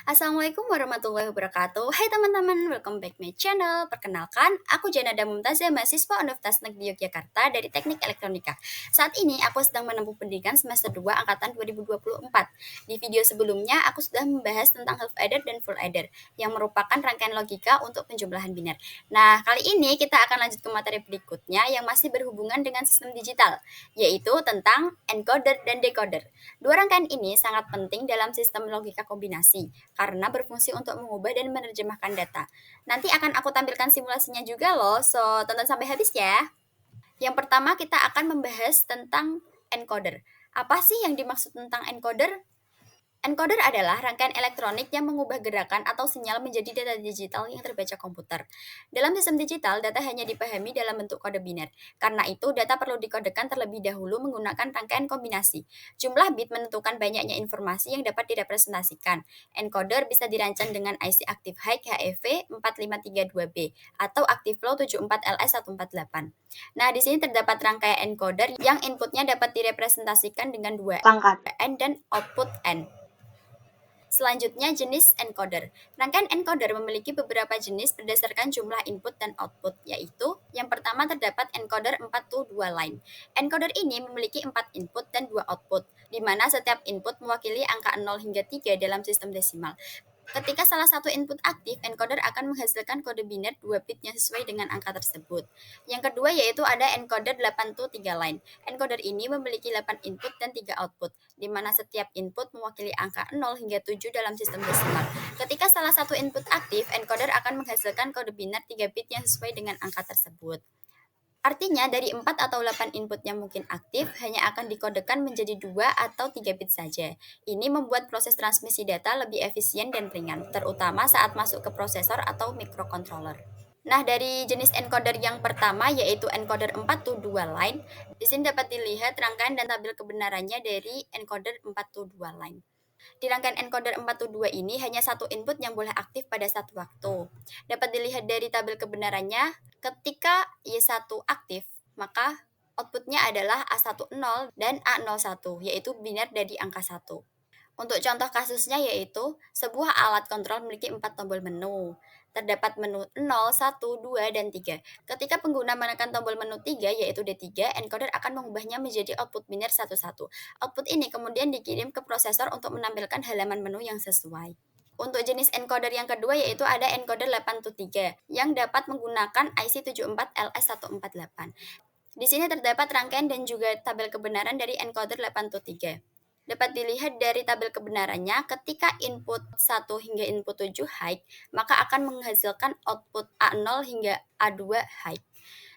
Assalamualaikum warahmatullahi wabarakatuh. Hai teman-teman, welcome back my channel. Perkenalkan, aku Janada Mumtazah, mahasiswa Universitas Negeri Yogyakarta dari Teknik Elektronika. Saat ini aku sedang menempuh pendidikan semester 2 angkatan 2024. Di video sebelumnya, aku sudah membahas tentang half adder dan full adder, yang merupakan rangkaian logika untuk penjumlahan biner. Nah, kali ini kita akan lanjut ke materi berikutnya yang masih berhubungan dengan sistem digital, yaitu tentang encoder dan decoder. Dua rangkaian ini sangat penting dalam sistem logika kombinasi karena berfungsi untuk mengubah dan menerjemahkan data. Nanti akan aku tampilkan simulasinya juga loh, so tonton sampai habis ya. Yang pertama kita akan membahas tentang encoder. Apa sih yang dimaksud tentang encoder? Encoder adalah rangkaian elektronik yang mengubah gerakan atau sinyal menjadi data digital yang terbaca komputer. Dalam sistem digital, data hanya dipahami dalam bentuk kode biner. Karena itu, data perlu dikodekan terlebih dahulu menggunakan rangkaian kombinasi. Jumlah bit menentukan banyaknya informasi yang dapat direpresentasikan. Encoder bisa dirancang dengan IC Active High HEV 4532B atau Active Flow 74LS148. Nah, di sini terdapat rangkaian encoder yang inputnya dapat direpresentasikan dengan dua Pangkat. N dan output N. Selanjutnya, jenis encoder. Rangkaian encoder memiliki beberapa jenis berdasarkan jumlah input dan output, yaitu yang pertama terdapat encoder 4 to 2 line. Encoder ini memiliki 4 input dan 2 output, di mana setiap input mewakili angka 0 hingga 3 dalam sistem desimal. Ketika salah satu input aktif, encoder akan menghasilkan kode biner 2 bit yang sesuai dengan angka tersebut. Yang kedua yaitu ada encoder 8 to 3 line. Encoder ini memiliki 8 input dan 3 output, di mana setiap input mewakili angka 0 hingga 7 dalam sistem desimal. Ketika salah satu input aktif, encoder akan menghasilkan kode biner 3 bit yang sesuai dengan angka tersebut. Artinya, dari 4 atau 8 input yang mungkin aktif, hanya akan dikodekan menjadi 2 atau 3 bit saja. Ini membuat proses transmisi data lebih efisien dan ringan, terutama saat masuk ke prosesor atau microcontroller. Nah, dari jenis encoder yang pertama yaitu encoder 4 to 2 line, di sini dapat dilihat rangkaian dan tabel kebenarannya dari encoder 4 to 2 line. Di rangkaian encoder 4 to 2 ini hanya satu input yang boleh aktif pada satu waktu. Dapat dilihat dari tabel kebenarannya, ketika Y1 aktif, maka outputnya adalah A10 dan A01, yaitu biner dari angka 1. Untuk contoh kasusnya yaitu, sebuah alat kontrol memiliki 4 tombol menu. Terdapat menu 0, 1, 2, dan 3. Ketika pengguna menekan tombol menu 3 yaitu D3, encoder akan mengubahnya menjadi output biner 11. Output ini kemudian dikirim ke prosesor untuk menampilkan halaman menu yang sesuai. Untuk jenis encoder yang kedua yaitu ada encoder 8 to 3 yang dapat menggunakan IC 74LS148. Di sini terdapat rangkaian dan juga tabel kebenaran dari encoder 8 to 3. Dapat dilihat dari tabel kebenarannya, ketika input 1 hingga input 7 high, maka akan menghasilkan output A0 hingga A2 high.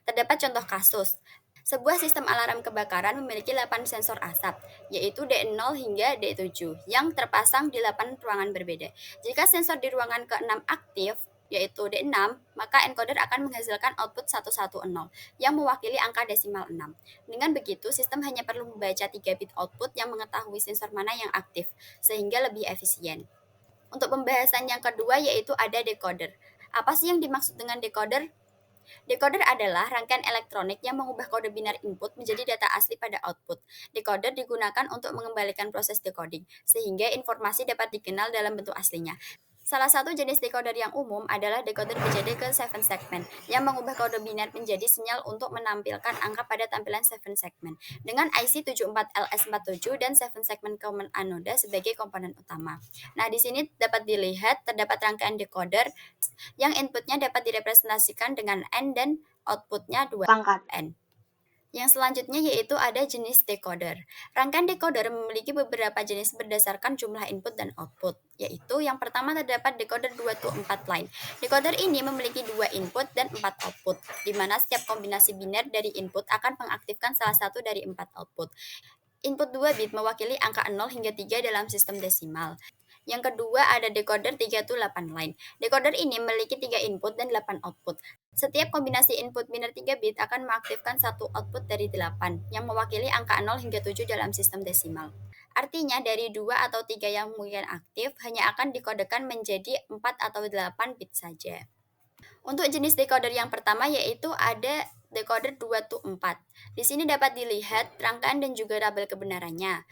Terdapat contoh kasus. Sebuah sistem alarm kebakaran memiliki 8 sensor asap, yaitu D0 hingga D7, yang terpasang di 8 ruangan berbeda. Jika sensor di ruangan ke-6 aktif, yaitu D6, maka encoder akan menghasilkan output 110, yang mewakili angka desimal 6. Dengan begitu, sistem hanya perlu membaca 3 bit output yang mengetahui sensor mana yang aktif, sehingga lebih efisien. Untuk pembahasan yang kedua yaitu ada decoder. Apa sih yang dimaksud dengan decoder? Decoder adalah rangkaian elektronik yang mengubah kode biner input menjadi data asli pada output. Decoder digunakan untuk mengembalikan proses decoding, sehingga informasi dapat dikenal dalam bentuk aslinya. Salah satu jenis decoder yang umum adalah decoder BCD ke 7 segment yang mengubah kode biner menjadi sinyal untuk menampilkan angka pada tampilan 7 segment dengan IC 74LS47 dan 7 segment common anoda sebagai komponen utama. Nah, di sini dapat dilihat terdapat rangkaian decoder yang inputnya dapat direpresentasikan dengan N dan outputnya 2 Pangkat. N. Yang selanjutnya yaitu ada jenis decoder. Rangkaian decoder memiliki beberapa jenis berdasarkan jumlah input dan output, yaitu yang pertama terdapat decoder 2 to 4 line. Decoder ini memiliki 2 input dan 4 output, di mana setiap kombinasi biner dari input akan mengaktifkan salah satu dari 4 output. Input 2 bit mewakili angka 0 hingga 3 dalam sistem desimal. Yang kedua ada decoder 3 to 8 line. Decoder ini memiliki 3 input dan 8 output. Setiap kombinasi input biner 3 bit akan mengaktifkan satu output dari 8, yang mewakili angka 0 hingga 7 dalam sistem desimal. Artinya dari 2 atau 3 yang mungkin aktif hanya akan dikodekan menjadi 4 atau 8 bit saja. Untuk jenis decoder yang pertama yaitu ada decoder 2 to 4. Di sini dapat dilihat rangkaian dan juga tabel kebenarannya.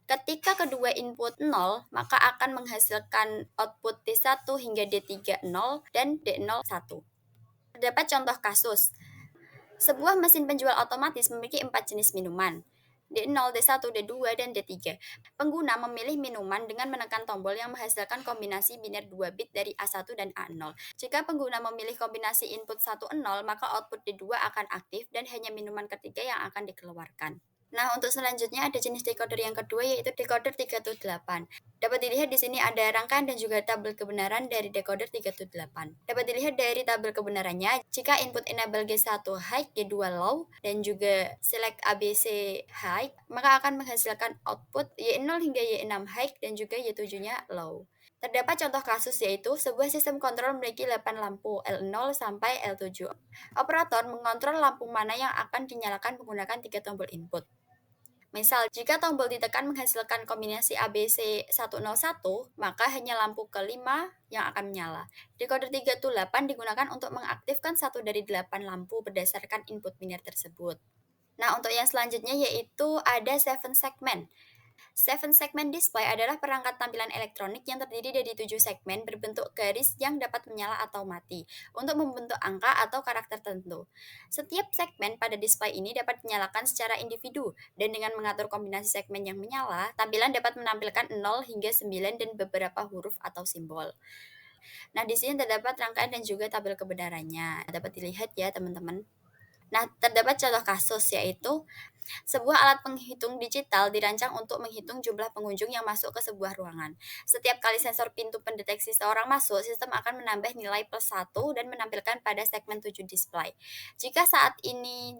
Ketika kedua input 0, maka akan menghasilkan output D1 hingga D3 0 dan D0 1. Terdapat contoh kasus. Sebuah mesin penjual otomatis memiliki 4 jenis minuman, D0, D1, D2, dan D3. Pengguna memilih minuman dengan menekan tombol yang menghasilkan kombinasi biner 2 bit dari A1 dan A0. Jika pengguna memilih kombinasi input 1, 0, maka output D2 akan aktif dan hanya minuman ketiga yang akan dikeluarkan. Nah, untuk selanjutnya ada jenis decoder yang kedua, yaitu decoder 328. Dapat dilihat di sini ada rangkaian dan juga tabel kebenaran dari decoder 328. Dapat dilihat dari tabel kebenarannya, jika input enable G1 high, G2 low, dan juga select ABC high, maka akan menghasilkan output Y0 hingga Y6 high dan juga Y7-nya low. Terdapat contoh kasus, yaitu sebuah sistem kontrol memiliki 8 lampu L0 sampai L7. Operator mengontrol lampu mana yang akan dinyalakan menggunakan 3 tombol input. Misal, jika tombol ditekan menghasilkan kombinasi ABC 101, maka hanya lampu kelima yang akan menyala. Decoder 328 digunakan untuk mengaktifkan satu dari 8 lampu berdasarkan input biner tersebut. Nah, untuk yang selanjutnya yaitu ada 7 segment. 7 segment display adalah perangkat tampilan elektronik yang terdiri dari 7 segmen berbentuk garis yang dapat menyala atau mati untuk membentuk angka atau karakter tertentu. Setiap segmen pada display ini dapat dinyalakan secara individu, dan dengan mengatur kombinasi segmen yang menyala, tampilan dapat menampilkan 0 hingga 9 dan beberapa huruf atau simbol. Nah, di sini terdapat rangkaian dan juga tabel kebenarannya. Dapat dilihat ya, teman-teman. Nah, terdapat contoh kasus, yaitu sebuah alat penghitung digital dirancang untuk menghitung jumlah pengunjung yang masuk ke sebuah ruangan. Setiap kali sensor pintu pendeteksi seorang masuk, sistem akan menambah nilai +1 dan menampilkan pada segmen 7 display. Jika saat ini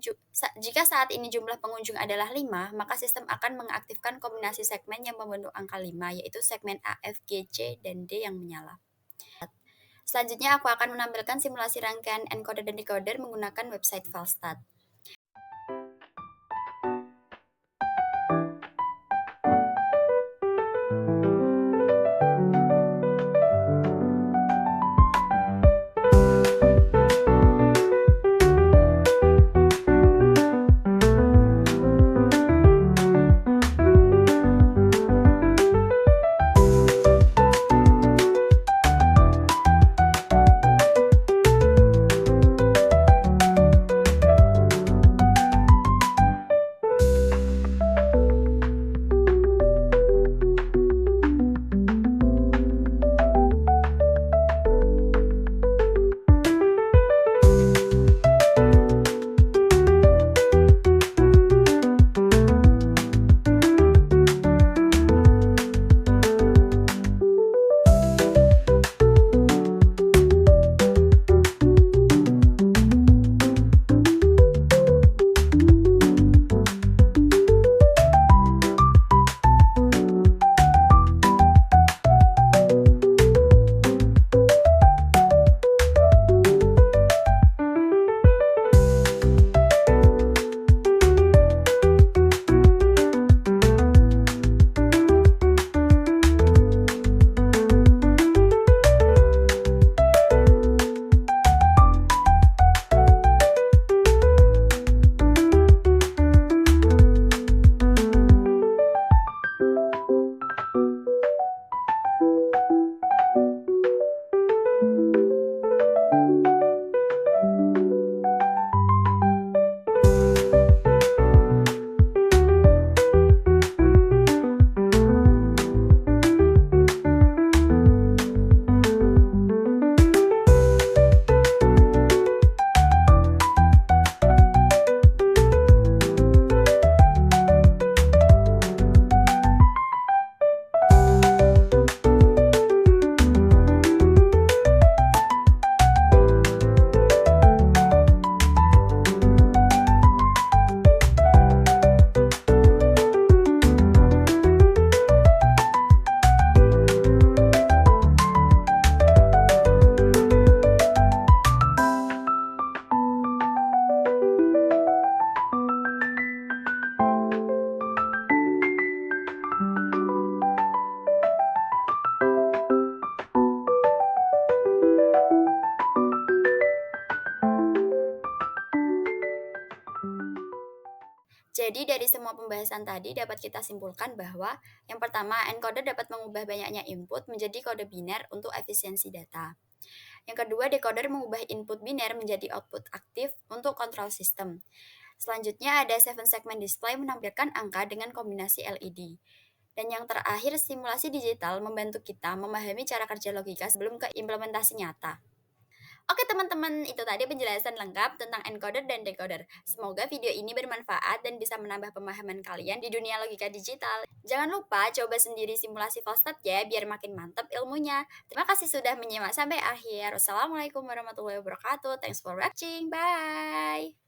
jumlah pengunjung adalah 5, maka sistem akan mengaktifkan kombinasi segmen yang membentuk angka 5, yaitu segmen A, F, G, C, dan D yang menyala. Selanjutnya aku akan menampilkan simulasi rangkaian encoder dan decoder menggunakan website Valstat. Jadi dari semua pembahasan tadi dapat kita simpulkan bahwa yang pertama, encoder dapat mengubah banyaknya input menjadi kode biner untuk efisiensi data. Yang kedua, decoder mengubah input biner menjadi output aktif untuk kontrol sistem. Selanjutnya ada 7 segment display menampilkan angka dengan kombinasi LED. Dan yang terakhir, simulasi digital membantu kita memahami cara kerja logika sebelum ke implementasi nyata. Oke teman-teman, itu tadi penjelasan lengkap tentang encoder dan decoder. Semoga video ini bermanfaat dan bisa menambah pemahaman kalian di dunia logika digital. Jangan lupa coba sendiri simulasi Volstad ya, biar makin mantap ilmunya. Terima kasih sudah menyimak sampai akhir. Wassalamualaikum warahmatullahi wabarakatuh. Thanks for watching. Bye.